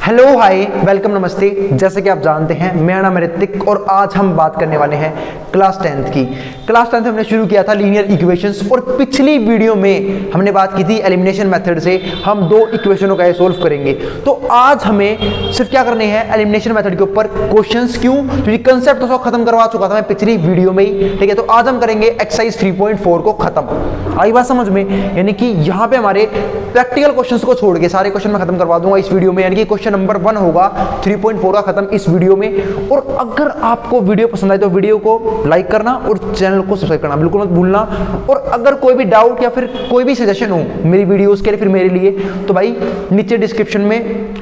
Hello hi welcome नमस्ते। जैसे कि आप जानते हैं मेरा नाम है ऋतिक और आज हम बात करने वाले हैं क्लास 10th की। क्लास 10th हमने शुरू किया था लीनियर इक्वेशंस और पिछली वीडियो में हमने बात की थी एलिमिनेशन मेथड से हम दो इक्वेशनों का सोल्व करेंगे। तो आज हमें सिर्फ क्या करने हैं, एलिमिनेशन मेथड के ऊपर क्वेश्चंस। क्यों? क्योंकि कंसेप्ट तो खत्म करवा चुका था मैं पिछली वीडियो में ही, ठीक है। तो आज हम करेंगे एक्सरसाइज 3.4 को खत्म। आई बात समझ में? यानी कि यहाँ पे हमारे प्रैक्टिकल क्वेश्चंस को छोड़ के सारे क्वेश्चन मैं खत्म करवा दूंगा इस वीडियो में। यानी कि क्वेश्चन नंबर 1 होगा 3.4 का खत्म इस वीडियो में। और अगर आपको वीडियो पसंद आए तो वीडियो को लाइक करना और चैनल को सब्सक्राइब करना बिल्कुल मत भूलना। और अगर कोई भी डाउट या फिर कोई भी सजेशन हो मेरी वीडियोस के लिए फिर मेरे लिए, तो भाई नीचे डिस्क्रिप्शन में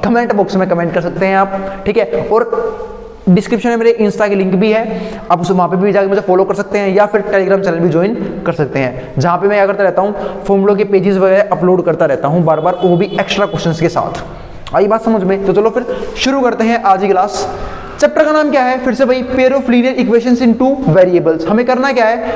कमेंट बॉक्स में कमेंट कर सकते हैं आप, ठीक है। और डिस्क्रिप्शन में मेरे इंस्टा की लिंक भी है, आप उसे वहाँ पे भी जाकर मुझे फॉलो कर सकते हैं या फिर टेलीग्राम चैनल भी ज्वाइन कर सकते हैं, जहाँ पे मैं क्या करता रहता हूँ, फॉर्मूलों के पेजेस वगैरह अपलोड करता रहता हूँ बार बार, वो भी एक्स्ट्रा क्वेश्चंस के साथ। आई बात समझ में? तो चलो फिर शुरू करते हैं आज की क्लास। चैप्टर का नाम क्या है? फिर से भाई pair of linear equations in two variables. हमें करना क्या है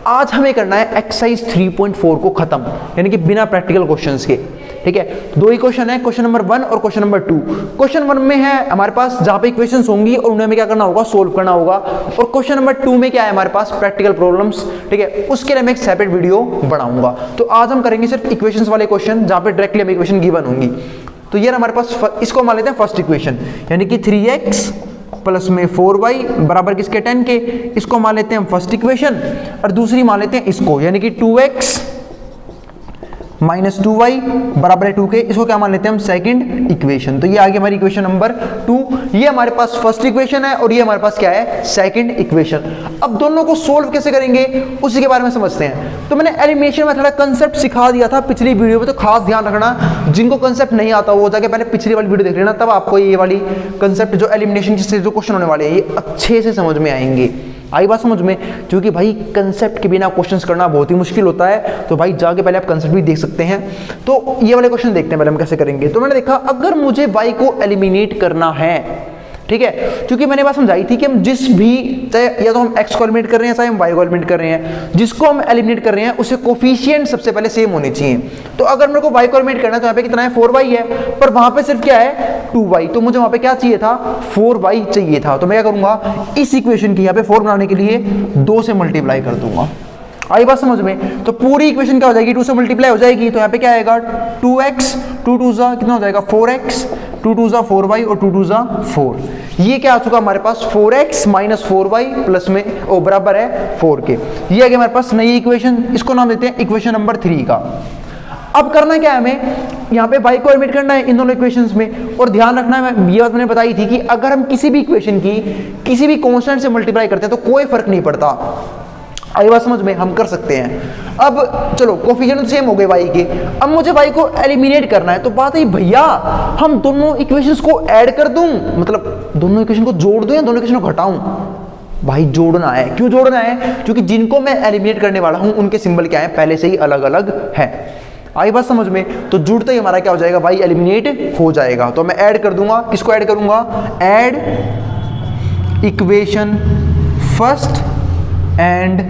आज? हमें करना है एक्सरसाइज 3.4 को खत्म, यानी कि बिना प्रैक्टिकल क्वेश्चंस के, ठीक है। दो ही क्वेश्चन है, क्वेश्चन नंबर 1 और क्वेश्चन नंबर 2। क्वेश्चन 1 में है हमारे पास जहां पे इक्वेशंस होंगी और उन्हें हमें क्या करना होगा, सोल्व करना होगा। और क्वेश्चन नंबर 2 में क्या है हमारे पास, प्रैक्टिकल प्रॉब्लम्स, ठीक है। उसके लिए मैं एक सेपरेट वीडियो बनाऊंगा। तो आज हम करेंगे सिर्फ इक्वेशंस वाले क्वेश्चन जहां पे डायरेक्टली हमें इक्वेशन गिवन होंगी। तो ये हमारे पास इसको मान लेते हैं फर्स्ट इक्वेशन, यानी कि 3x प्लस में 4y बराबर किसके 10 के। इसको मान लेते हैं हम फर्स्ट इक्वेशन और दूसरी मान लेते हैं इसको, यानी कि 2x माइनस 2y बराबर है 2 के। इसको क्या मान लेते हैं हम, सेकंड इक्वेशन। तो ये आगे हमारी इक्वेशन नंबर 2। ये हमारे पास फर्स्ट इक्वेशन है और ये हमारे पास क्या है, सेकंड इक्वेशन। अब दोनों को सोल्व कैसे करेंगे उसी के बारे में समझते हैं। तो मैंने एलिमिनेशन में थोड़ा कंसेप्ट सिखा दिया था पिछली वीडियो में, तो खास ध्यान रखना जिनको कंसेप्ट नहीं आता वो जाके पहले पिछली वाली वीडियो देख लेना, तब आपको ये वाली कंसेप्ट जो एलिमिनेशन से जो क्वेश्चन होने वाले हैं ये अच्छे से समझ में आएंगे। आई बात समझ में? क्योंकि भाई कंसेप्ट के बिना क्वेश्चंस करना बहुत ही मुश्किल होता है। तो भाई जाके पहले आप कंसेप्ट भी देख सकते हैं। तो ये वाले क्वेश्चन देखते हैं पहले हम कैसे करेंगे। तो मैंने देखा अगर मुझे y को एलिमिनेट करना है, ठीक है, क्योंकि मैंने बात समझाई थी कि हम जिस भी, चाहे या तो हम x को एलिमिनेट कर रहे हैं चाहे हम y को एलिमिनेट कर रहे हैं, जिसको हम एलिमिनेट कर रहे हैं उससे कोफिशिएंट सबसे पहले सेम होने चाहिए। तो अगर मेरे को y को एलिमिनेट करना है तो यहाँ पे कितना है, 4y है, पर वहां पे सिर्फ क्या है, 2y। तो मुझे वहां पे क्या चाहिए था, 4y चाहिए था। तो मैं क्या करूंगा, इस इक्वेशन की यहाँ पे 4 बनाने के लिए 2 से मल्टीप्लाई कर दूंगा। आई बात समझ में? तो पूरी इक्वेशन क्या हो जाएगी, 2 से मल्टीप्लाई हो जाएगी। तो यहाँ पे क्या आएगा, 2x 2 2 जा कितना हो जाएगा, 4x 2 2 जा 4y और 2 2 जा 4। ये क्या आ चुका हमारे पास, 4x माइनस 4y प्लस में ओ बराबर है 4 के। ये आ गया हमारे पास नई इक्वेशन। इसको नाम देते हैं इक्वेशन नंबर 3 का। अब करना क्या है हमें, यहाँ पे y को एलिमिनेट करना है इन दोनों इक्वेशंस में। और ध्यान रखना है, ये बात मैंने बताई थी कि अगर हम किसी भी इक्वेशन की किसी भी कांस्टेंट से मल्टीप्लाई करते हैं तो कोई फर्क नहीं पड़ता। आई बात समझ में? हम कर सकते हैं। अब चलो कोफिशिएंट सेम हो गए y के। अब मुझे y को एलिमिनेट करना है, तो बात है भैया हम दोनों इक्वेशंस को ऐड कर दूं, मतलब दोनों इक्वेशन को जोड़ दूं या दोनों इक्वेशन को घटाऊं? भाई जोड़ना है। क्यों जोड़ना है? क्योंकि जिनको मैं एलिमिनेट करने वाला हूं उनके सिंबल क्या है, पहले से ही अलग अलग है। आई बात समझ में? तो जुड़ते ही हमारा क्या हो जाएगा, y एलिमिनेट हो जाएगा। तो मैं ऐड कर दूंगा, किसको ऐड करूंगा, add equation first and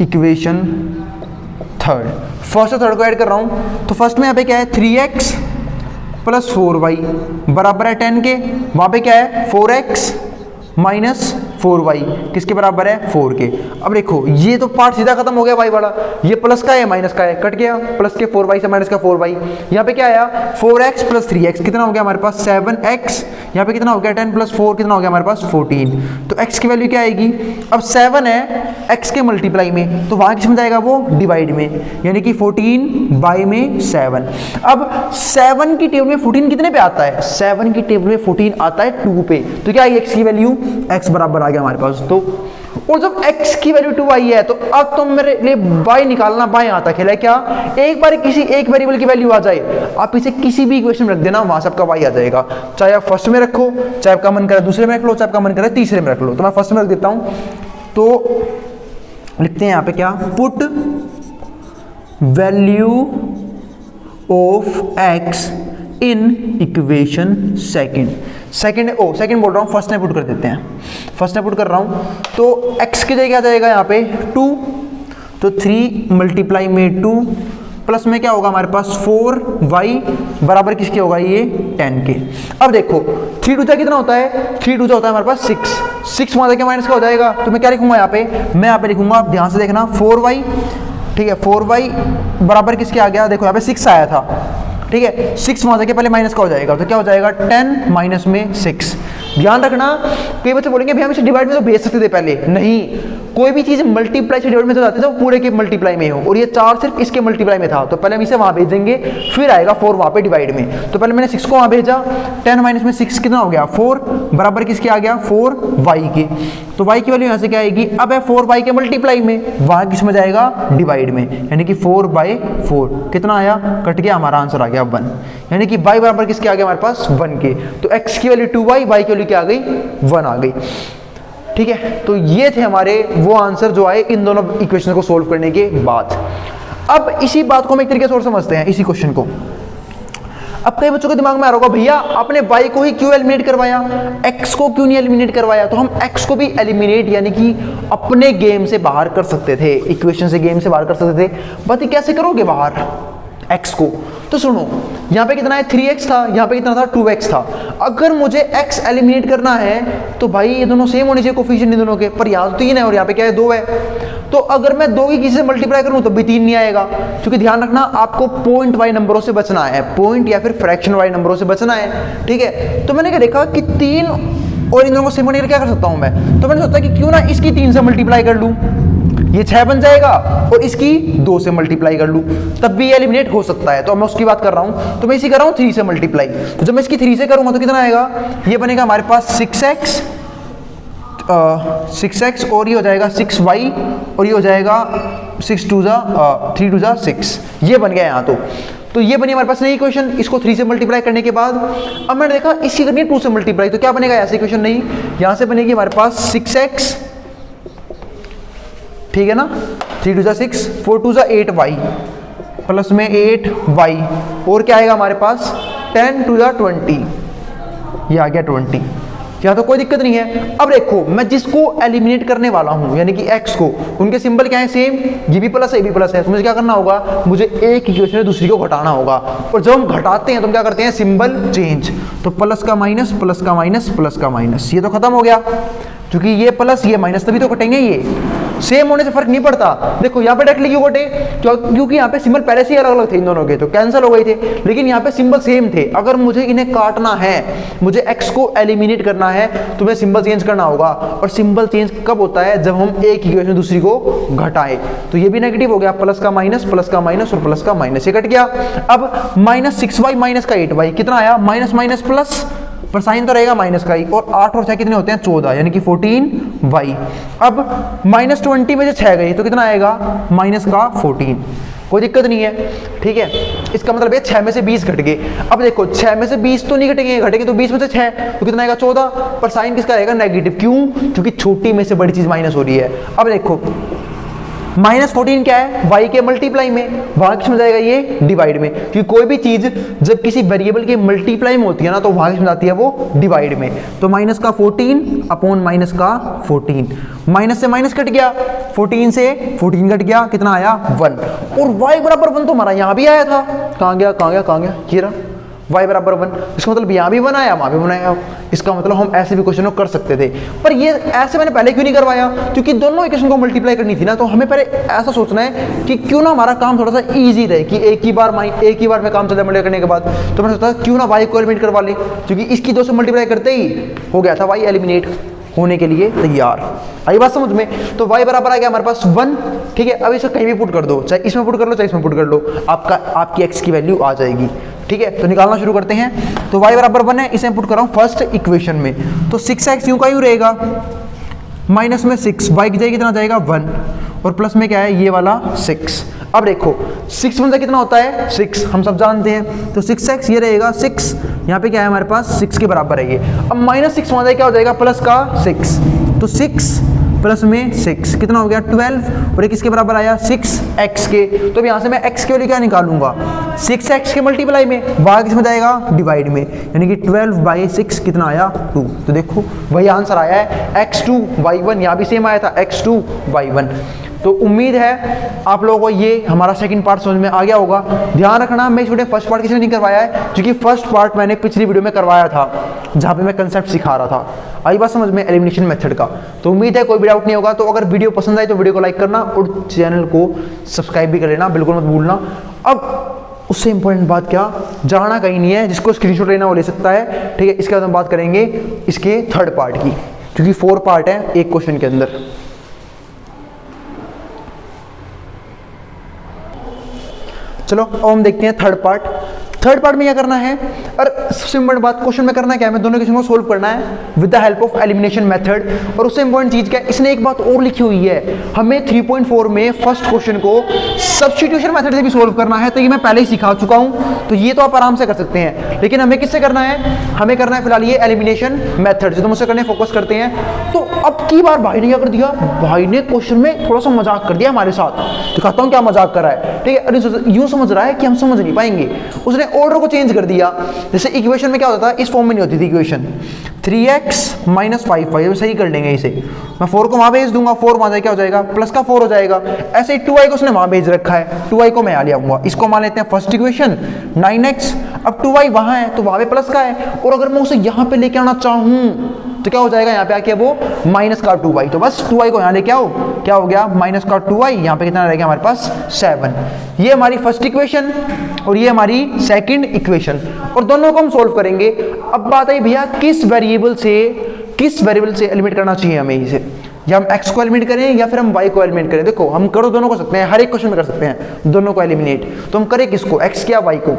equation third. First और थर्ड को ऐड कर रहा हूं। तो फर्स्ट में यहाँ पे क्या है, 3x प्लस 4y बराबर है 10 के। वहां पे क्या है, 4x माइनस 4y किसके बराबर है, 4 के। अब देखो ये तो पार्ट सीधा खत्म हो गया y वाला, ये प्लस का है माइनस का है, कट गया। प्लस के 4y से माइनस का 4y। यहाँ पे क्या आया, 4x प्लस 3x कितना हो गया हमारे पास, 7x। यहाँ पे कितना हो गया, 10 प्लस 4 कितना हो गया हमारे पास, 14। तो x की वैल्यू क्या आएगी, अब 7 है x के मल्टीप्लाई में, तो वहां किस में जाएगा, वो डिवाइड में, यानी कि 14 बाई में 7। अब 7 की टेबल में 14 कितने पे आता है, 7 की टेबल में 14 आता है 2 पे। तो क्या है x की वैल्यू, x बराबर आ गया हमारे पास। तो और जब x की वैल्यू 2y है तो अब तो मेरे लिए y निकालना बाएं हाथ खेला है। क्या एक बार किसी एक वेरिएबल की वैल्यू आ जाए, आप इसे किसी भी इक्वेशन में रख देना, वहां से आपका y आ जाएगा। चाहे आप फर्स्ट में रखो, चाहे आपका मन करे दूसरे में रख लो, चाहे आपका मन करे तीसरे में रख लो। तो मैं फर्स्ट में रख देता हूं। तो लिखते हैं यहाँ पे क्या, put value of x in equation second. Second बोल रहा हूँ, फर्स्ट में पुट कर देते हैं। फर्स्ट में पुट कर रहा हूँ तो x की जगह आ जाएगा यहाँ पे 2, तो 3 मल्टीप्लाई में 2 प्लस में क्या होगा हमारे पास 4y बराबर किसके होगा ये 10 के। अब देखो 3 टू जा कितना होता है, 3 टू जा होता है हमारे पास 6 वहां के माइनस का हो जाएगा। तो मैं क्या लिखूंगा यहाँ पे, मैं यहाँ पे लिखूंगा, आप ध्यान से देखना 4y, ठीक है 4y बराबर किसके आ गया, देखो यहाँ पे 6 आया था, ठीक है 6 वहां के पहले माइनस का हो जाएगा, तो क्या हो जाएगा 10 माइनस में 6। ध्यान रखना कई बच्चे बोलेंगे भैया हम इसे डिवाइड में तो भेज सकते थे पहले, नहीं, कोई भी चीज मल्टीप्लाई से डिवाइड में तो जाती है तो पूरे के मल्टीप्लाई में हो, और ये 4 सिर्फ इसके मल्टीप्लाई में था, तो पहले हम इसे वहां भेज देंगे, फिर आएगा 4 वहां पे डिवाइड में। तो पहले मैंने 6 को वहां भेजा, 10 माइनस में 6 कितना हो गया 4 बराबर किसके आ गया 4y के। तो y की वैल्यू यहाँ से क्या आएगी, अब है 4y के मल्टीप्लाई में, वहां किस में जाएगा डिवाइड में, यानी कि 4/4 कितना आया, कट गया, हमारा आंसर आ गया 1, यानी कि y बराबर किसके आ गया हमारे पास 1 के। तो x की वैल्यू 2y, y की वैल्यू क्या आ गई 1 आ गई, ठीक है। तो ये थे हमारे वो आंसर जो आए इन दोनों इक्वेशन को सोल्व करने के बाद। अब इसी बात को हम एक तरीके से और समझते हैं, इसी क्वेश्चन को। अब कई बच्चों के दिमाग में आ रहा होगा भैया आपने y को ही क्यों एलिमिनेट करवाया, x को क्यों नहीं एलिमिनेट करवाया। तो हम x को भी एलिमिनेट यानी कि अपने गेम से बाहर कर सकते थे, इक्वेशन से गेम से बाहर कर सकते थे। बात कैसे करोगे बाहर x को, तो सुनो यहाँ पे कितना है 3x था, यहाँ पे कितना था 2x था। अगर मुझे x एलिमिनेट करना है तो भाई ये दोनों सेम होने चाहिए कोफिशिएंट इन दोनों के, पर यहाँ तो 3 है और यहाँ पे क्या है 2 है। तो अगर मैं 2 की किसी से मल्टीप्लाई करूँ तो भी 3 नहीं आएगा, क्योंकि ध्यान रखना आपको पॉइंट वाई नंबरों से बचना है, पॉइंट या फिर फ्रैक्शन वाई नंबरों से बचना है, ठीक है। तो मैंने क्या देखा कि 3 और इन दोनों को सेम होने के लिए क्या कर सकता हूँ मैं, तो मैंने सोचा कि क्यों ना इसकी 3 से मल्टीप्लाई कर लूँ, ये 6 बन जाएगा, और इसकी 2 से मल्टीप्लाई कर लूँ, तब भी एलिमिनेट हो सकता है। तो मैं उसकी बात कर रहा हूँ, तो मैं इसी कर रहा हूँ 3 से मल्टीप्लाई। तो जब मैं इसकी 3 से करूँगा तो कितना आएगा, ये बनेगा हमारे पास 6x और ये हो जाएगा 6y और ये हो जाएगा 3 2 जा 6, ये बन गया यहाँ। तो ये बनी हमारे पास नई इक्वेशन, इसको 3 से मल्टीप्लाई करने के बाद अब मैंने देखा इसकी करनी है 2 से मल्टीप्लाई, तो क्या बनेगा, ऐसी इक्वेशन नहीं, यहाँ से बनेगी हमारे पास 6x, ठीक है ना, 3 2 जा 6, 4 2 जा 8y प्लस में 8y, और क्या आएगा हमारे पास 10 2 जा 20, ये आ गया 20। यहाँ तो कोई दिक्कत नहीं है। अब देखो मैं जिसको एलिमिनेट करने वाला हूँ यानी कि x को, उनके सिंबल क्या है सेम, ये भी प्लस है ये भी प्लस है, तो मुझे क्या करना होगा, मुझे एक इक्वेशन से दूसरी को घटाना होगा। और जब हम घटाते हैं तो हम क्या करते हैं, सिंबल चेंज, तो प्लस का माइनस प्लस का माइनस प्लस का माइनस, ये तो खत्म हो गया, क्योंकि ये प्लस ये माइनस तभी तो कटेंगे, ये सेम होने से फर्क नहीं पड़ता। देखो यहाँ पे डायरेक्टली क्यों कटे, क्योंकि यहाँ पे सिंबल पहले से ही अलग अलग थे इन दोनों के, तो कैंसिल हो गए थे, लेकिन यहाँ पे सिंबल सेम थे। अगर मुझे इन्हें काटना है, मुझे x को एलिमिनेट करना है, तो मुझे सिंबल चेंज करना होगा। और सिंबल चेंज कब होता है, जब हम एक इक्वेशन दूसरी को घटाए। तो ये भी नेगेटिव हो गया, प्लस का माइनस और प्लस का माइनस, ये कट गया। अब माइनस 6y माइनस का 8y कितना आया, माइनस माइनस प्लस, पर साइन तो रहेगा माइनस का ही, और 8 और 6 कितने होते हैं 14, यानी कि 14y। अब माइनस 20 में से 6 गई तो कितना आएगा, माइनस का 14, कोई दिक्कत नहीं है, ठीक है। इसका मतलब है 6 में से 20 घट गए। अब देखो 6 में से 20 तो नहीं घटेंगे, घटेंगे तो 20 में से 6 तो कितना आएगा 14, पर साइन किसका आएगा नेगेटिव, क्यों, क्योंकि छोटी में से बड़ी चीज माइनस हो रही है। अब देखो माइनस 14 क्या है, y के मल्टीप्लाई में, वहां किस में जाएगा ये डिवाइड में, क्योंकि कोई भी चीज जब किसी वेरिएबल के मल्टीप्लाई में होती है ना तो वहां किस में जाती है वो डिवाइड में। तो माइनस का 14 अपॉन माइनस का 14, माइनस से माइनस कट गया, 14 से 14 कट गया, कितना आया 1, और y बराबर 1 तो हमारा यहाँ भी आया था, कहाँ गया, ये रहा y बराबर 1, इसका मतलब यहाँ भी बनाया वहाँ भी बनाया। इसका मतलब हम ऐसे भी क्वेश्चन कर सकते थे, पर ये ऐसे मैंने पहले क्यों नहीं करवाया, क्योंकि दोनों इक्वेशन को मल्टीप्लाई करनी थी ना, तो हमें पहले ऐसा सोचना है कि क्यों ना हमारा काम थोड़ा सा इजी रहे, कि एक ही बार में काम चल मल्टीप्लाई करने के बाद। तो मैंने सोचा क्यों ना y को एलिमिनेट करवा ले, क्योंकि इसकी 2 से मल्टीप्लाई करते ही हो गया था y एलिमिनेट होने के लिए तैयार। आई बात समझ में, तो y बराबर आ गया हमारे पास 1, ठीक है। अब इसे कहीं भी पुट कर दो, चाहे इसमें पुट कर लो चाहे इसमें पुट कर लो, आपकी x की वैल्यू आ जाएगी, ठीक है। तो निकालना शुरू करते हैं। तो y बराबर 1 है, इसे पुट कर रहा हूं फर्स्ट इक्वेशन में, तो 6x यूं का यूं रहेगा, माइनस में 6, y की जगह कितना जाएगा 1, और प्लस में क्या है ये वाला 6। अब देखो 6 में कितना होता है 6, हम सब जानते हैं, तो 6x ये रहेगा 6, यहाँ पे क्या है हमारे पास 6 के बराबर है ये। अब माइनस 6 वहाँ क्या हो जाएगा प्लस का 6, तो 6 प्लस में 6 कितना हो गया 12, और एक किसके बराबर आया 6x के। तो यहाँ से मैं x के वैल्यू क्या निकालूंगा 6x के मल्टीप्लाई में, वहाँ किसमें जाएगा डिवाइड में, यानी कि 12/6 कितना आया 2। तो देखो वही आंसर आया है x2y1, यहाँ भी सेम आया था x2y1। तो उम्मीद है आप लोगों को ये हमारा सेकंड पार्ट समझ में आ गया होगा। ध्यान रखना मैं इस वीडियो में फर्स्ट पार्ट किसी ने नहीं करवाया है, क्योंकि फर्स्ट पार्ट मैंने पिछली वीडियो में करवाया था जहाँ पे मैं कंसेप्ट सिखा रहा था। आई बात समझ में एलिमिनेशन मेथड का। तो उम्मीद है कोई भी डाउट नहीं होगा। तो अगर वीडियो पसंद आए तो वीडियो को लाइक करना और चैनल को सब्सक्राइब भी कर लेना, बिल्कुल मत भूलना। अब उससे इंपॉर्टेंट बात क्या, जाना कहीं नहीं है, जिसको स्क्रीनशॉट लेना वो ले सकता है, ठीक है। इसके बाद हम बात करेंगे इसके थर्ड पार्ट की, क्योंकि 4 पार्ट है एक क्वेश्चन के अंदर। चलो अब हम देखते हैं थर्ड पार्ट। थर्ड पार्ट में क्या करना है, और सबसे इंपॉर्टेंट बात क्वेश्चन में करना क्या है, मैं दोनों क्वेश्चन को सोल्व करना है with the help of elimination method. और उससे इंपॉर्टेंट चीज क्या है, इसने एक बात और लिखी हुई है, हमें 3.4 में फर्स्ट क्वेश्चन को सब्स्टिट्यूशन मेथड से भी सोल्व करना है। तो ये मैं पहले ही सिखा चुका हूं, तो ये तो आप आराम से कर सकते हैं। लेकिन हमें किससे करना है, हमें करना है फिलहाल ये एलिमिनेशन मेथड से। तो मुझसे करने फोकस करते हैं। तो अब की बार भाई ने क्या कर दिया, भाई ने क्वेश्चन में थोड़ा सा मजाक कर दिया हमारे साथ। दिखाता हूं क्या मजाक कर रहा है, ठीक है। अरे यूं समझ रहा है कि हम समझ नहीं पाएंगे, उसने ऑर्डर को चेंज कर दिया। जैसे इक्वेशन में क्या होता था, इस फॉर्म में नहीं होती थी इक्वेशन, 3x - 5y, सही कर लेंगे इसे। मैं 4 को वहां भेज दूंगा, 4 वहां क्या हो जाएगा, प्लस का 4 हो जाएगा। ऐसे ही 2y को उसने वहां भेज रखा है, 2y को मैं यहां ले आऊंगा। इसको मान लेते हैं फर्स्ट इक्वेशन 9x। अब 2y वहां है तो वहां पे प्लस का है, और अगर मैं उसे यहां पे लेके आना चाहूं तो क्या हो जाएगा, यहाँ पे आके वो माइनस का 2y। तो बस 2y को यहाँ लेके आओ, क्या हो गया, माइनस का 2y। यहाँ पे कितना रहेगा हमारे पास 7। ये हमारी फर्स्ट इक्वेशन और ये हमारी सेकंड इक्वेशन, और दोनों को हम सोल्व करेंगे। अब बात है भैया किस वेरिएबल से एलिमिनेट करना चाहिए हमें इसे, या हम x को एलिमिनेट करें या फिर हम y को एलिमिनेट करें। देखो हम करो दोनों को सकते हैं, हर एक क्वेश्चन में कर सकते हैं दोनों को एलिमिनेट। तो हम करें किसको, x या y को।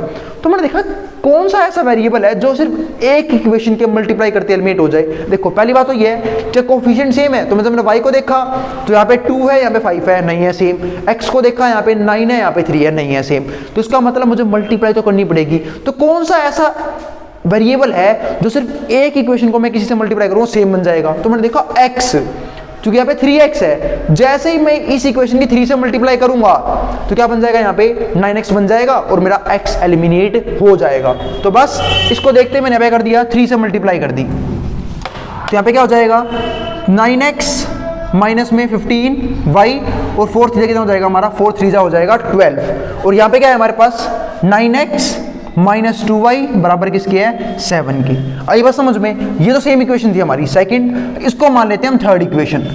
तो मैंने देखा कौन सा ऐसा वेरिएबल है जो सिर्फ एक इक्वेशन के मल्टीप्लाई करते एलिमिनेट हो जाए। देखो पहली बात तो ये है, जब कोफिशिएंट सेम है, तो मतलब मैंने y को देखा तो यहाँ पे 2 है, यहाँ पे 5 है, नहीं है सेम। x को देखा यहाँ पे 9 है, यहाँ पे 3 है, नहीं है सेम। तो इसका मतलब मुझे मल्टीप्लाई तो करनी पड़ेगी। तो कौन सा ऐसा वेरिएबल है जो सिर्फ एक इक्वेशन को मैं किसी से मल्टीप्लाई करूँ सेम बन जाएगा। तो मैंने देखा x, क्योंकि यहाँ पे 3x है, जैसे ही मैं इस इक्वेशन की 3 से मल्टीप्लाई करूंगा तो क्या बन जाएगा, यहाँ पे 9x बन जाएगा और मेरा x एलिमिनेट हो जाएगा। तो बस इसको देखते ही मैंने यहाँ पे कर दिया, 3 से मल्टीप्लाई कर दी। तो यहाँ पे क्या हो जाएगा, 9x माइनस में 15y और 4 3 कितना हो जाएगा हमारा, 4 3 हो जाएगा 12। और यहाँ पे क्या है हमारे पास, 9x - 2y बराबर किसके है, 7 की। आई बात समझ में, ये तो सेम इक्वेशन थी हमारी सेकंड, इसको मान लेते हैं हम थर्ड इक्वेशन।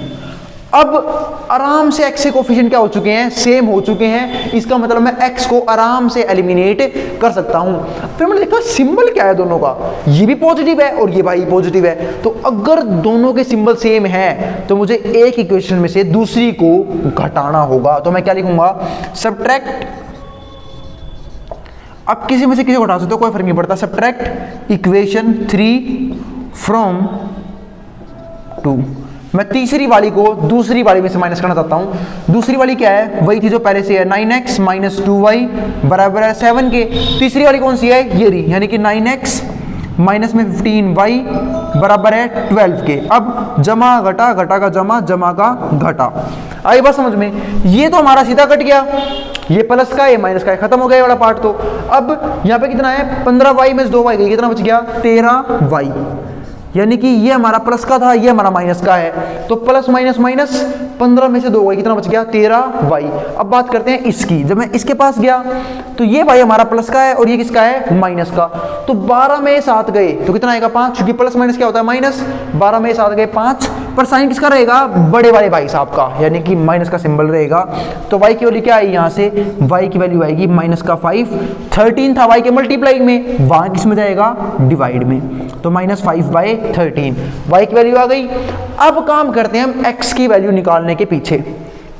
अब आराम से x के कोफिशिएंट क्या हो चुके हैं, सेम हो चुके हैं। इसका मतलब मैं x को आराम से एलिमिनेट कर सकता हूं। फिर मैंने देखा सिंबल क्या है दोनों का, ये भी पॉजिटिव है और ये भाई पॉजिटिव है। तो अगर दोनों के सिंबल सेम है तो मुझे एक इक्वेशन में से दूसरी को घटाना होगा। तो मैं क्या लिखूंगा, सब्ट्रैक्ट। अब किसी में से किसी को हटा सकते हो, कोई फर्क नहीं पड़ता। Subtract equation 3 from 2। मैं तीसरी वाली को दूसरी वाली में से माइनस करना चाहता हूं। दूसरी वाली क्या है, वही थी जो पहले से है, 9x - 2y बराबर है 7 के। तीसरी वाली कौन सी है, ये रही, यानी कि 9x माइनस में 15y बराबर है 12 के। अब जमा घटा, घटा का जमा, जमा का घटा। आई बात समझ में, ये तो हमारा सीधा कट गया, ये प्लस का ये माइनस का है, खत्म हो गया ये वाला पार्ट। तो अब यहाँ पे कितना है, 15y में 2y गई, कितना बच गया, 13y। यानी कि ये हमारा प्लस का था, ये हमारा माइनस का है। तो प्लस माइनस माइनस, 15 में से 2y कितना बच गया, 13y। अब बात करते हैं इसकी। जब मैं इसके पास गया तो ये भाई हमारा प्लस का है और ये किसका है, माइनस का। तो 12 में 7 गए तो कितना आएगा, 5, क्योंकि प्लस माइनस क्या होता है, माइनस। 12 में 7 गए 5, पर साइन किसका रहेगा, बड़े वाले भाई साहब का, यानी कि माइनस का सिंबल रहेगा। तो y की वैल्यू क्या आई, यहाँ से y की वैल्यू आएगी -5। 13 था y के मल्टीप्लाई में, वहां किस में जाएगा, डिवाइड में। तो -5/13 y की वैल्यू आ गई। अब काम करते हैं हम x की वैल्यू निकालने के पीछे।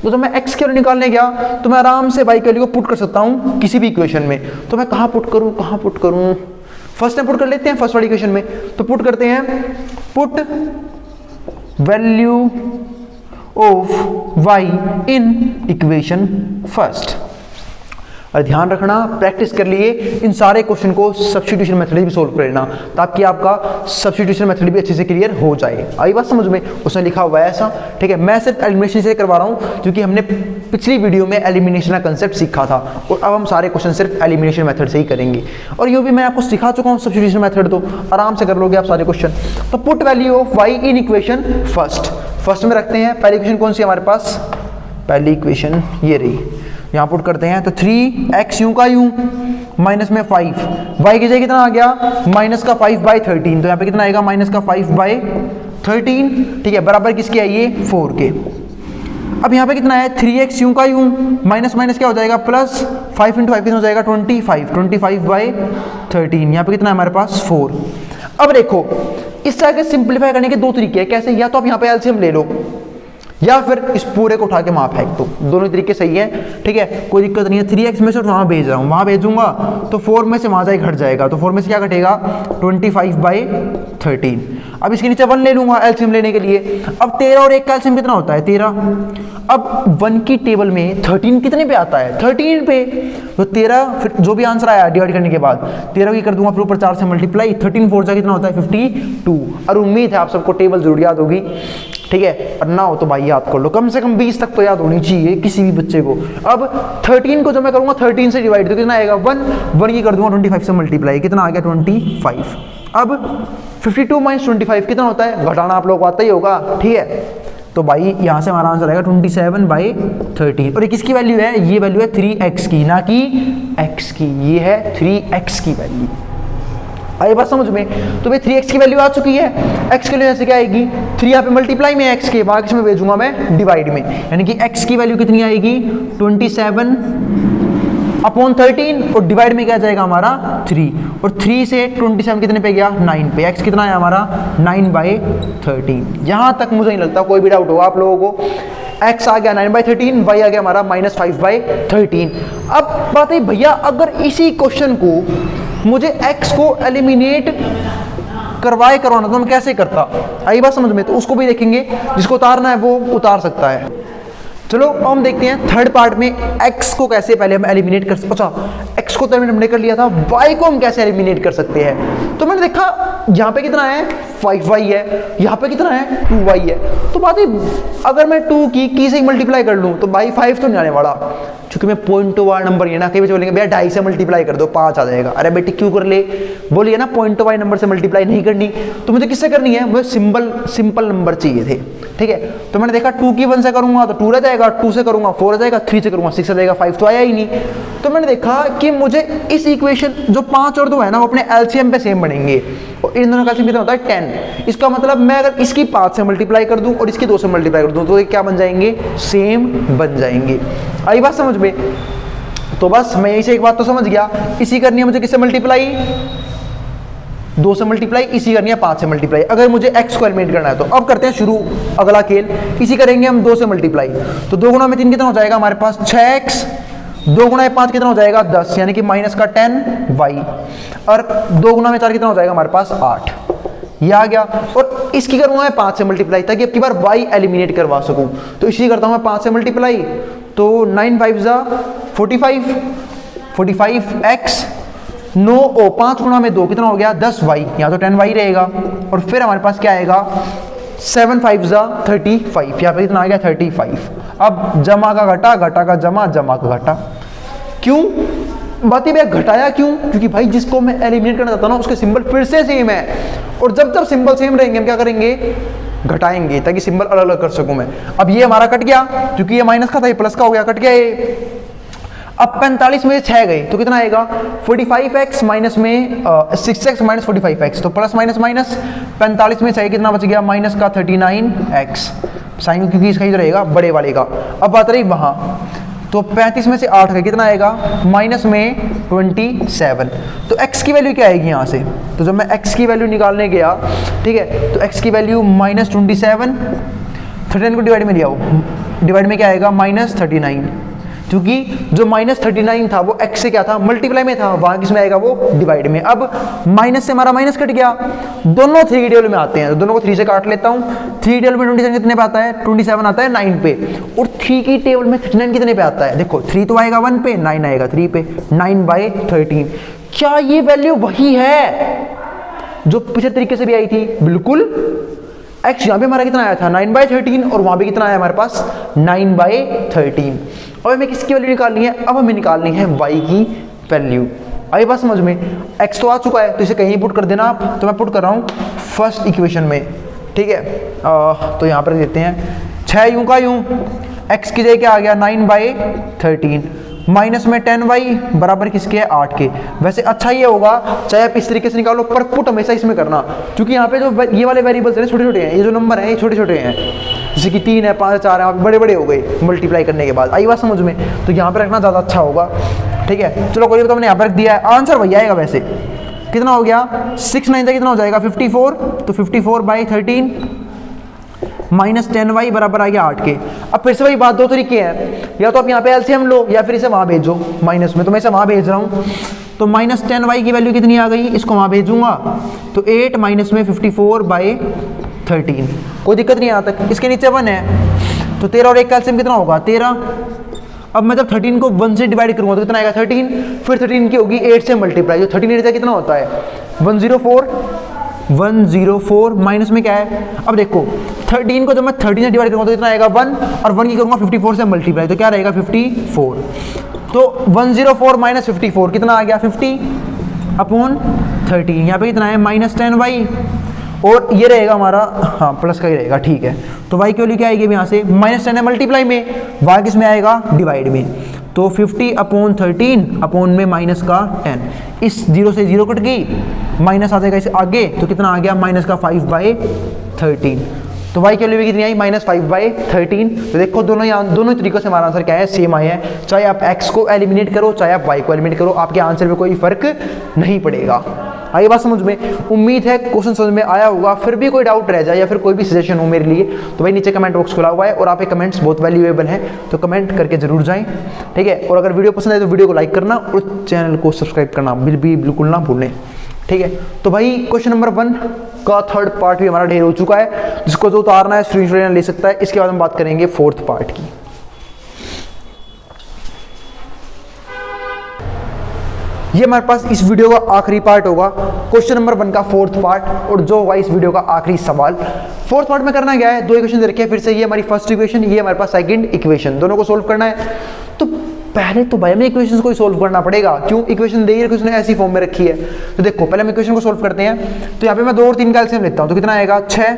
तो जब मैं x की वैल्यू निकालने गया तो मैं आराम से y की वैल्यू को पुट कर सकता हूं किसी भी इक्वेशन में। तो मैं कहां पुट करूं, फर्स्ट टाइम पुट कर लेते हैं फर्स्ट वाली इक्वेशन में। तो पुट करते हैं, put value of y in equation first. और ध्यान रखना, प्रैक्टिस कर लिए इन सारे क्वेश्चन को सब्स्टिट्यूशन मेथड भी सोल्व कर लेना, ताकि आपका सब्स्टिट्यूशन मेथड भी अच्छे से क्लियर हो जाए। आई बात समझ में, उसने लिखा हुआ है ऐसा, ठीक है। मैं सिर्फ एलिमिनेशन से करवा रहा हूँ क्योंकि हमने पिछली वीडियो में एलिमिनेशन का कंसेप्ट सीखा था, और अब हम सारे क्वेश्चन सिर्फ एलिमिनेशन मेथड से ही करेंगे। और ये भी मैं आपको सिखा चुका हूँ सब्स्टिट्यूशन मेथड, तो आराम से कर लोगे आप सारे क्वेश्चन। तो put value of y in equation first में रखते हैं। पहली इक्वेशन कौन सी हमारे पास, पहली इक्वेशन ये रही, यहाँ पुट करते हैं तो 3x यूं का यूं माइनस में 5, y की जगह कितना आ गया माइनस का 5/13, तो यहाँ पे कितना आएगा माइनस का 5/13, ठीक है, बराबर किसके है ये 4 के। अब यहाँ पे कितना है 3x यूं का यूं माइनस माइनस क्या हो जाएगा प्लस, 5 × 5 कितना हो जाएगा 25/13, यहाँ पे कितना है हमारे पास 4। अब देखो इस तरह के सिंप्लीफाई करने के दो तरीके हैं, कैसे, या तो आप यहाँ पे एलसीएम ले लो या फिर इस पूरे को उठा के वहाँ फेंक दो, दोनों तरीके सही है, ठीक है, कोई दिक्कत नहीं है। 3x में से वहाँ भेज रहा हूँ, वहाँ भेजूंगा तो 4 में से वहाँ जाए घट जाएगा, तो 4 में से क्या घटेगा 25/13। अब इसके नीचे 1 ले लूंगा एलसीएम लेने के लिए। अब 13 और 1 का एलसीएम कितना होता है 13। अब 1 की टेबल में 13 कितने पे आता है 13 पे, तो 13 फिर जो भी आंसर आया डिवाइड करने के बाद 13 की कर दूंगा फिर ऊपर 4 से मल्टीप्लाई, 13 4 जा कितना होता है 52। और उम्मीद है आप सबको टेबल जरूर याद होगी, ठीक है, और ना हो तो भाई याद कर लो, कम से कम 20 तक तो याद होनी चाहिए किसी भी बच्चे को। अब 13 को जो मैं करूंगा 13 से डिवाइड तो कितना आएगा 1 की कर दूंगा 25 से मल्टीप्लाई, कितना आ गया 25। अब 52 - 25 कितना होता है, घटाना आप लोग को आता ही होगा, ठीक है, तो भाई यहाँ से हमारा आंसर आएगा 27/13। और ये किसकी वैल्यू है, ये वैल्यू है 3x की, ना कि x की, ये है 3x की वैल्यू। आई बात समझ में, तो भाई 3x की वैल्यू आ चुकी है, x के लिए जैसे क्या आएगी 3 यहाँ पे मल्टीप्लाई में x के, बाकी इसमें भेजूंगा मैं डिवाइड में, यानी कि x की वैल्यू कितनी आएगी 27/13 और डिवाइड में क्या जाएगा हमारा 3, और 3 से 27 कितने पे गया 9 पे, x कितना है हमारा 9/13। यहाँ तक मुझे नहीं लगता कोई भी डाउट होगा आप लोगों को, x आ गया 9/13, y आ गया हमारा -5/13। अब बात है भैया अगर इसी क्वेश्चन को मुझे x को एलिमिनेट करवाना तो मैं कैसे करता, आई बात समझ में, तो उसको भी देखेंगे, जिसको उतारना है वो उतार सकता है। चलो अब हम देखते हैं थर्ड पार्ट में x को कैसे पहले हम एलिमिनेट कर सकते, अच्छा x को तो हमने कर लिया था, y को हम कैसे एलिमिनेट कर सकते हैं। तो मैंने देखा यहाँ पे कितना है 5y है, यहाँ पे कितना है 2y है, तो बात है अगर मैं 2 की से मल्टीप्लाई कर लूँ तो भाई 5 तो नहीं आने वाला, क्योंकि मैं पॉइंट वार नंबर है ना, कई बच्चे बोलेंगे भैया 2.5 से मल्टीप्लाई कर दो 5 आ जाएगा, अरे बेटी क्यों कर ले, बोलिए ना पॉइंट वाई नंबर से मल्टीप्लाई नहीं करनी, तो मुझे किससे करनी है, मुझे सिंपल नंबर चाहिए थे, ठीक है। तो मैंने देखा 2 की 1 से करूंगा तो 2 रह जाएगा, 2 से करूंगा 4 आ जाएगा, 3 से करूंगा 6 आ जाएगा, 5 तो आया ही नहीं। तो मैंने देखा कि मुझे इस इक्वेशन जो 5 और 2 है ना वो अपने एलसीएम पे सेम बनेंगे, और इन दोनों का एलसीएम कितना होता है 10। इसका मतलब मैं अगर इसकी 5 से मल्टीप्लाई कर दूं और इसकी 2 से मल्टीप्लाई कर दूं तो ये क्या बन जाएंगे, सेम बन जाएंगे। आई बात समझ में, तो बस मैं यही से एक बात तो समझ गया, इसी करनी है मुझे किससे मल्टीप्लाई 2 से मल्टीप्लाई, इसी करनी है 5 से मल्टीप्लाई, अगर मुझे x को एलिमिनेट करना है तो। अब करते हैं शुरू अगला खेल, इसी करेंगे हम 2 से मल्टीप्लाई, तो 2 गुणा में 3 कितना हो जाएगा हमारे पास 6x, 2 गुणा में 5 कितना हो जाएगा 10, यानी कि माइनस का 10y, और 2 गुणा में 4 कितना हो जाएगा हमारे पास 8, ये आ गया। और इसकी करूंगा मैं 5 से मल्टीप्लाई ताकि अब की बार y एलिमिनेट करवा सकूं, तो इसी करता हूं मैं 5 से मल्टीप्लाई, तो 9 5 जा 45x 9 ओ 5 गुणा में 2 कितना हो गया 10y, यहाँ तो 10y रहेगा, और फिर हमारे पास क्या आएगा 7 5 जा 35, यहाँ पे कितना आ गया 35। अब जमा का घटा, घटा का जमा, जमा का घटा, क्यों बात भैया घटाया क्यों, क्योंकि भाई जिसको मैं एलिमिनेट करना चाहता हूँ ना उसके सिंबल फिर से सेम है, और जब सिंबल सेम रहेंगे हम क्या करेंगे घटाएंगे ताकि सिंबल अलग अलग कर सकूं मैं। अब ये हमारा कट गया, क्योंकि ये माइनस का था ये प्लस का हो गया, कट गया ये। अब 45 में 6 गए तो कितना आएगा 45x माइनस में 6x माइनस 45x, तो प्लस माइनस माइनस, 45 में 6 कितना बच गया माइनस का 39x, साइन क्योंकि इसका ही तो रहेगा बड़े वाले का। अब बात रही वहाँ, तो 35 में से 8 गए कितना आएगा माइनस में 27, तो x की वैल्यू क्या आएगी यहाँ से, तो जब मैं x की वैल्यू निकालने गया, ठीक है, तो x की वैल्यू -27, 39 को डिवाइड में लिया हो, डिवाइड में क्या आएगा -39, क्योंकि जो -39 था वो x से क्या था मल्टीप्लाई में था, वहां किसमें आएगा वो डिवाइड में। अब माइनस से हमारा माइनस कट गया, दोनों 3 की टेबल में आते हैं, तो दोनों को 3 से काट लेता हूँ। 3 टेबल में 27 कितने पे आता है 27 आता है 9 पे, और 3 की टेबल में 39 कितने पे आता है, देखो 3 तो आएगा 1 पे, 9 आएगा 3 पे, 9/13। क्या ये वैल्यू वही है जो पिछले तरीके से भी आई थी, बिल्कुल। x यहाँ पे हमारा कितना आया था 9/13, और वहां पे कितना आया हमारे पास 9/13। अब हमें किसकी वैल्यू निकालनी है, अब हमें निकालनी है y की वैल्यू। आई बात समझ में, x तो आ चुका है तो इसे कहीं पुट कर देना आप, तो मैं पुट कर रहा हूँ फर्स्ट इक्वेशन में, ठीक है। तो यहाँ पर देते हैं 6 यूं का यूं, x की जगह क्या आ गया 9/13 माइनस में 10y बराबर किसके है 8 के। वैसे अच्छा ये होगा चाहे आप इस तरीके से निकालो, पर पुट हमेशा इसमें करना, क्योंकि यहाँ पे जो ये वाले वेरिएबल्स हैं छोटे छोटे हैं, ये जो नंबर हैं ये छोटे छोटे हैं, जैसे कि 3 है 5 4 है, बड़े बड़े हो गए मल्टीप्लाई करने के बाद। आई बात समझ में? तो यहाँ पे रखना ज़्यादा अच्छा होगा। ठीक है, चलो कोई तो हमने यहाँ पर रख दिया है। आंसर वही आएगा वैसे, कितना हो गया 6 9 कितना हो जाएगा 54, तो 54/13 माइनस 10y बराबर आ गया 8 के। अब फिर से वही बात, दो तरीके हैं, या तो आप यहाँ पे एलसीएम लो या फिर इसे वहाँ भेजो माइनस में, तो मैं इसे वहाँ भेज रहा हूँ। तो माइनस 10y की वैल्यू कितनी आ गई, इसको वहाँ भेजूंगा तो 8 माइनस में 54/13, कोई दिक्कत नहीं यहाँ तक। इसके नीचे 1 है तो 13 और 1 का एलसीएम कितना होगा 13। अब मैं जब 13 को 1 से डिवाइड करूँगा तो कितना आएगा 13, फिर 13 की होगी 8 से मल्टीप्लाई, जो 13 8 कितना होता है 104 माइनस में क्या है, अब देखो 13 को जब मैं 13 से डिवाइड करूँगा तो कितना आएगा 1, और 1 की करूँगा 54 से मल्टीप्लाई, तो क्या रहेगा 54। तो 104 माइनस 54 कितना आ गया 50/13, यहाँ पे कितना है माइनस 10y, और ये रहेगा हमारा हाँ प्लस का ही रहेगा। ठीक है, तो y की वैल्यू क्या आएगी यहाँ से माइनस 10 है मल्टीप्लाई में, y किस में आएगा डिवाइड में, तो 50/13 अपॉन में माइनस का 10, इस 0 से 0 कट गई, माइनस आ जाएगा इसे आगे, तो कितना आ गया माइनस का 5/13, तो y की वैल्यू कितनी आई माइनस 5/13। तो देखो दोनों तरीकों से हमारा आंसर क्या है सेम आया है, चाहे आप x को एलिमिनेट करो चाहे आप y को एलिमिनेट करो, आपके आंसर में कोई फर्क नहीं पड़ेगा। आगे बात समझ में, उम्मीद है क्वेश्चन समझ में आया होगा। फिर भी कोई डाउट रह जाए या फिर कोई भी सजेशन हो मेरे लिए तो भाई नीचे कमेंट बॉक्स खुला हुआ है और आप एक कमेंट्स बहुत वैल्यूएबल हैं, तो कमेंट करके जरूर जाएं। ठीक है, और अगर वीडियो पसंद है तो वीडियो को लाइक करना और चैनल को सब्सक्राइब करना बिल्कुल ना भूलें। ठीक है, तो भाई क्वेश्चन नंबर 1 का थर्ड पार्ट भी हमारा ढेर हो चुका है, जिसको जो उतारना है स्क्रीनशॉट ले सकता है। इसके बाद हम बात करेंगे फोर्थ पार्ट की। ये हमारे पास इस वीडियो का आखिरी पार्ट होगा, क्वेश्चन नंबर 1 का फोर्थ पार्ट, और जो होगा इस वीडियो का आखिरी सवाल। फोर्थ पार्ट में करना क्या है, 2 इक्वेशन दे रखे हैं, फिर से ये हमारी फर्स्ट इक्वेशन, ये हमारे पास सेकंड इक्वेशन, दोनों को सोल्व करना है। तो पहले तो भाई हमें इक्वेशंस को ही सोल्व करना पड़ेगा, क्यों इक्वेशन दे रही है ऐसी फॉर्म में रखी है। तो देखो पहले हम इक्वेशन को सोल्व करते हैं, तो यहाँ पे मैं 2 और 3 का एलसीएम लेता हूँ, तो कितना आएगा 6।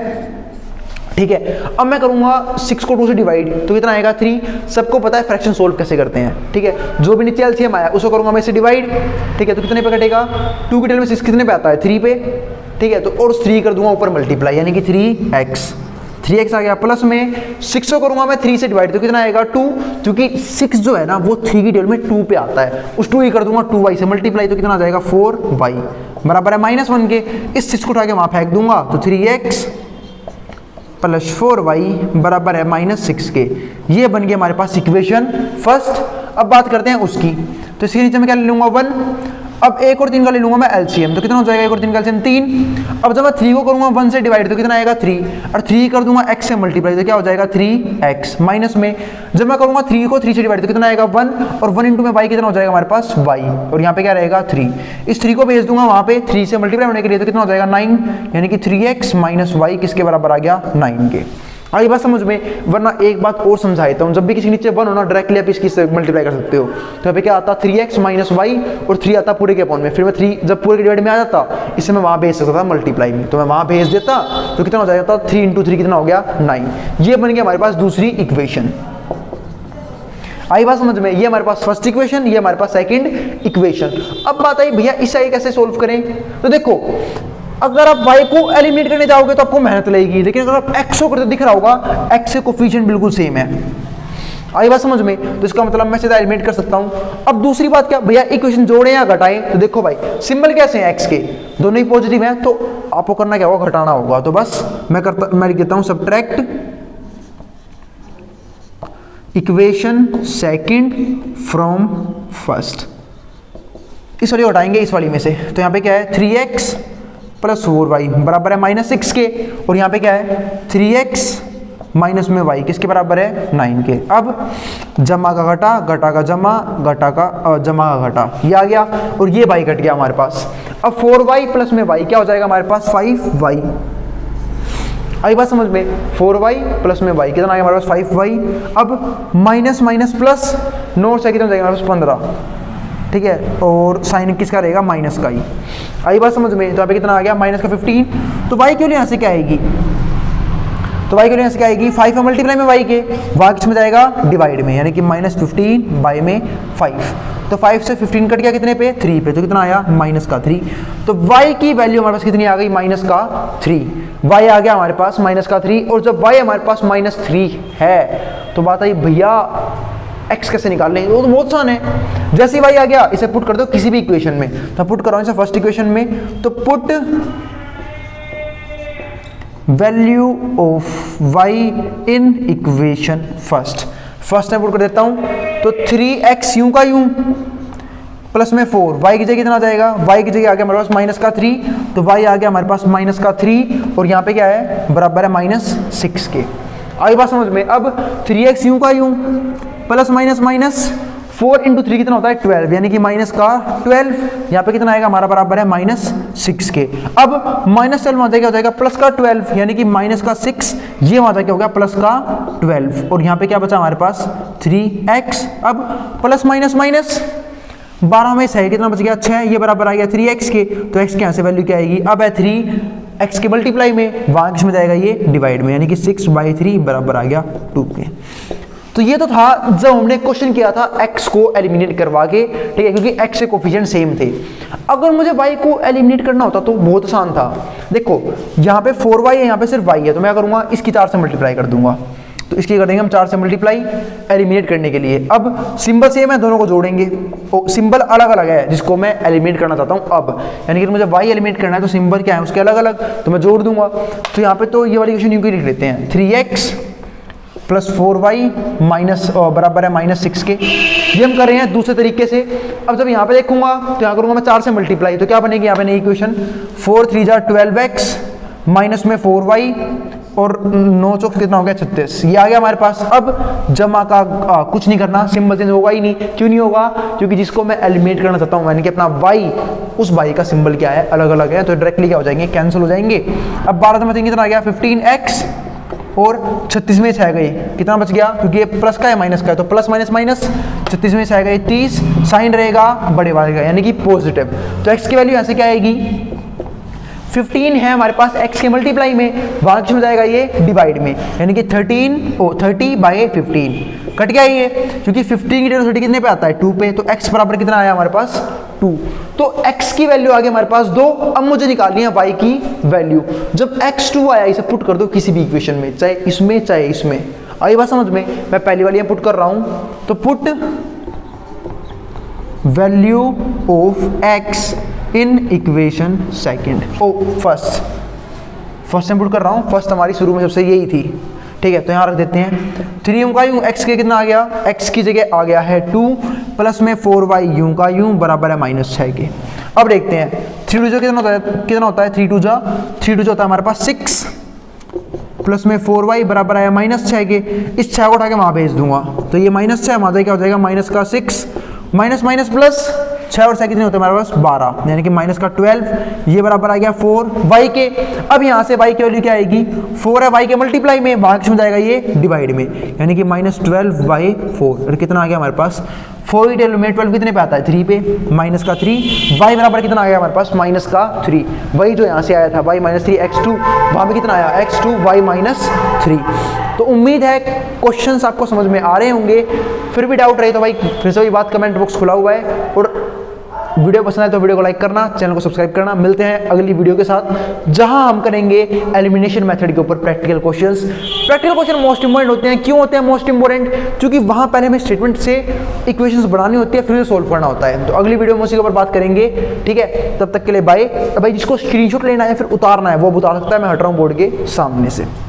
ठीक है, अब मैं करूंगा 6 को 2 से डिवाइड, तो कितना आएगा 3। सबको पता है फ्रैक्शन सोल्व कैसे करते हैं। ठीक है, जो भी नीचे एलसीएम आया उसको करूंगा मैं इसे डिवाइड। ठीक है, तो कितने पे कटेगा 2 की टेल में 6 कितने पे आता है 3 पे। ठीक है, तो और 3 कर दूंगा ऊपर मल्टीप्लाई, यानी कि 3x आ गया, प्लस में 6 को करूंगा मैं 3 से डिवाइड, तो कितना आएगा 2, क्योंकि 6 जो है ना वो 3 की टेल में 2 पे आता है, उस 2 ही कर दूंगा 2y से मल्टीप्लाई, तो कितना आ जाएगा 4y बराबर है -1 के। इस 6 को उठा के वहां फेंक दूंगा, तो 3x प्लस 4y बराबर है -6 के। ये बन गया हमारे पास इक्वेशन फर्स्ट। अब बात करते हैं उसकी, तो इसके नीचे मैं क्या ले लूंगा 1। अब 1 और 3 का ले लूंगा मैं एलसीएम, तो कितना हो जाएगा 1 और 3 का एलसीएम 3। अब जब मैं 3 को करूंगा 1 से डिवाइड, तो कितना आएगा 3, और 3 कर दूंगा x से मल्टीप्लाई, तो क्या हो जाएगा 3x माइनस में जब मैं करूंगा 3 को 3 से डिवाइड, तो कितना आएगा 1, और 1 इंटू में y कितना हो जाएगा हमारे पास y, और यहाँ पे क्या रहेगा 3। इस 3 को भेज दूंगा वहां पे 3 से मल्टीप्लाई होने के लिए, तो कितना हो जाएगा 9, यानी कि 3x माइनस y किसके बराबर आ गया 9 के। आई बात समझ में, वरना एक बात और समझाता हूँ, जब भी किसी नीचे 1 होना डायरेक्टली आप इसकी मल्टीप्लाई कर सकते हो। तो यहाँ पे क्या आता 3x माइनस वाई, और 3 आता पूरे के अपॉन में, फिर मैं 3 जब पूरे के डिवाइड में आ जाता इसे मैं वहाँ भेज सकता था मल्टीप्लाई में, तो मैं वहाँ भेज देता, तो कितना हो जाता 3 इंटू 3 कितना हो गया 9। ये बन गया हमारे पास दूसरी इक्वेशन। आई बात समझ में, ये हमारे पास फर्स्ट इक्वेशन, ये हमारे पास सेकंड इक्वेशन। अब बात आई भैया इस आगे कैसे सोल्व करें, तो देखो अगर आप y को एलिमिनेट करने जाओगे तो आपको मेहनत लगेगी, लेकिन अगर आप x को करते दिख रहा होगा x से कोफिशिएंट बिल्कुल सेम है। आई बात समझ में, तो इसका मतलब मैं सीधा एलिमिनेट कर सकता हूं। अब दूसरी बात क्या भैया इक्वेशन जोड़े या घटाएं, तो देखो भाई सिंबल कैसे हैं x के, दोनों ही पॉजिटिव हैं, तो आपको करना क्या होगा घटाना होगा। तो बस मैं लिख देता हूं subtract equation second from first. इस वाली हटाएंगे इस वाली में से, तो यहाँ पे क्या है 3x प्लस 4y बराबर है -6 के, और यहाँ पे क्या है 3x माइनस में y किसके बराबर है 9 के। अब जमा का घटा, घटा का जमा, घटा का जमा का घटा, ये आ गया, और ये y कट गया हमारे पास। अब 4y प्लस में y क्या हो जाएगा हमारे पास 5y। आई बात समझ में, 4y प्लस में y कितना आएगा हमारे पास 5y। अब माइनस माइनस प्लस 9 से कितना जाएगा हमारे पास 15, ठीक है, और साइन किसका रहेगा माइनस का ही। आई बात समझ में, तो यहाँ पे कितना आ गया -15। तो y की वैल्यू यहाँ से क्या आएगी तो y की वैल्यू क्या आएगी 5 में मल्टीप्लाई में y के, y किस में जाएगा डिवाइड में, यानी कि -15 बाई में 5। तो 5 से 15 कट गया कितने पे 3 पे, तो कितना आया -3। तो y की वैल्यू हमारे पास कितनी आ गई -3, y आ गया हमारे पास -3। और जब y हमारे पास -3 है तो बात आई भैया x कैसे निकाल लें, वो तो बहुत आसान है। जैसे ही y आ गया इसे पुट कर दो किसी भी इक्वेशन में, तो पुट कर रहा हूं इसे फर्स्ट इक्वेशन में, तो put value of y in equation first में पुट कर देता हूं, तो 3x यूं का यूं प्लस में 4, y की जगह कितना आ जाएगा, y की जगह आ गया हमारे पास -3, तो y आ गया हमारे पास -3 और यहाँ पे क्या है बराबर है -6 के। आई बात समझ में। अब 3x यूं का यूं प्लस माइनस 4 इंटू 3 कितना होता है 12, यानी कि -12, यहाँ पे कितना आएगा हमारा बराबर है -6 के। अब -12 वहाँ जाके हो जाएगा +12, यानी कि -6, ये वहाँ जाके हो गया +12, और यहाँ पे क्या बचा हमारे पास 3x। अब प्लस माइनस 12 में से कितना बच गया 6, ये बराबर आ गया 3x के, तो x के यहाँ से वैल्यू क्या आएगी, अब है 3x के मल्टीप्लाई में, वहाँ किस में जाएगा ये डिवाइड में, यानी कि 6/3 बराबर आ गया 2 के। तो ये तो था जब हमने क्वेश्चन किया था x को एलिमिनेट करवा के, ठीक है, क्योंकि x के कोफिशिएंट सेम थे। अगर मुझे y को एलिमिनेट करना होता तो बहुत आसान था। देखो यहाँ पे 4y है, यहाँ पे सिर्फ y है, तो मैं करूँगा इसकी 4 से मल्टीप्लाई कर दूंगा, तो इसकी कर देंगे हम 4 से मल्टीप्लाई एलिमिनेट करने के लिए। अब सिंबल सेम है, दोनों को जोड़ेंगे, तो सिंबल अलग अलग है जिसको मैं एलिमिनेट करना चाहता हूँ। अब यानी कि मुझे y एलिमिनेट करना है तो सिंबल क्या है उसके अलग अलग, तो मैं जोड़ दूंगा। तो यहाँ पे तो ये वाली इक्वेशन यूं ही लिख लेते हैं, 3x प्लस 4y माइनस बराबर है -6 के। ये हम कर रहे हैं दूसरे तरीके से। अब जब यहाँ पे देखूंगा तो यहाँ करूँगा मैं 4 से मल्टीप्लाई, तो क्या बनेगी यहाँ पे नई इक्वेशन, 4 3 जा 12x माइनस में 4y और 9 चौक कितना हो गया 36, ये आ गया हमारे पास। अब जमा का कुछ नहीं करना, सिंबल चेंज होगा ही नहीं। क्यों नहीं होगा, क्योंकि जिसको मैं एलिमिनेट करना चाहता हूँ यानी कि अपना y, उस y का सिंबल क्या है अलग अलग है, तो डायरेक्टली क्या हो जाएंगे कैंसिल हो जाएंगे। अब 12 में कितना आ गया 15x और 36 में से आएगा ये कितना बच गया, क्योंकि ये प्लस का है माइनस का है, तो प्लस माइनस 36 में से आएगा ये 30, साइन रहेगा बड़े वाले का यानी कि पॉजिटिव। तो x की वैल्यू ऐसे क्या आएगी 15 है हमारे पास x के मल्टीप्लाई में, वहां किस में जाएगा ये डिवाइड में, यानी कि 30/15 कट गया ये, क्योंकि 15 की जगह 30 कितने पे आता है 2 पे, तो x बराबर कितना आया हमारे पास 2। तो x की वैल्यू आ गई हमारे पास 2। अब मुझे निकालनी है y की वैल्यू। जब x2 आया इसे पुट कर दो किसी भी इक्वेशन में, चाहे इसमें चाहे इसमें। आई बात समझ में। मैं पहली वाली पुट कर रहा हूं, तो put value of x in equation second first में पुट कर रहा हूं। फर्स्ट हमारी शुरू में सबसे यही थी, ठीक है, तो यहां रख देते हैं 3 यूं का यूं, x के कितना आ गया, x की जगह आ गया है 2 प्लस में 4y यूं का यूं बराबर है -6 के। अब देखते हैं 3 2 कितना होता है 3 2 जा होता है हमारे पास 6 प्लस में 4y बराबर आया -6 के। इस 6 को उठा के वहां भेज दूंगा, तो ये -6 वहां क्या हो जाएगा -6 माइनस माइनस प्लस 6 और 6 कितने होते हैं हमारे पास 12, यानी कि -12, ये बराबर आ गया 4y के। अब यहाँ से y की वैल्यू क्या आएगी 4 है y के मल्टीप्लाई में, वहां किस में जाएगा ये डिवाइड में, यानी कि -12/4 और कितना आ गया हमारे पास 4 में 12 कितने पे आता है 3 पे, -3 y बराबर कितना आ गया हमारे पास -3, वही जो यहाँ से आया था y -3 x2, वहां पे कितना आया x2 y -3। तो उम्मीद है क्वेश्चंस आपको समझ में आ रहे होंगे। फिर भी डाउट रहे तो भाई फिर से वही बात, कमेंट बॉक्स खुला हुआ है, और वीडियो पसंद है तो वीडियो को लाइक करना, चैनल को सब्सक्राइब करना। मिलते हैं अगली वीडियो के साथ जहां हम करेंगे एलिमिनेशन मेथड के ऊपर practical questions. Practical question most important होते हैं। क्यों होते हैं मोस्ट इंपोर्टेंट, क्योंकि वहां पहले हमें स्टेटमेंट से इक्वेशंस बनानी होती है, फिर सोल्व करना होता है। तो अगली वीडियो में उसी के ऊपर बात करेंगे, ठीक है। तब तक के लिए बाय। भाई जिसको स्क्रीनशॉट लेना है फिर उतारना है वो उतार सकता है, मैं हट रहा हूँ बोर्ड के सामने से।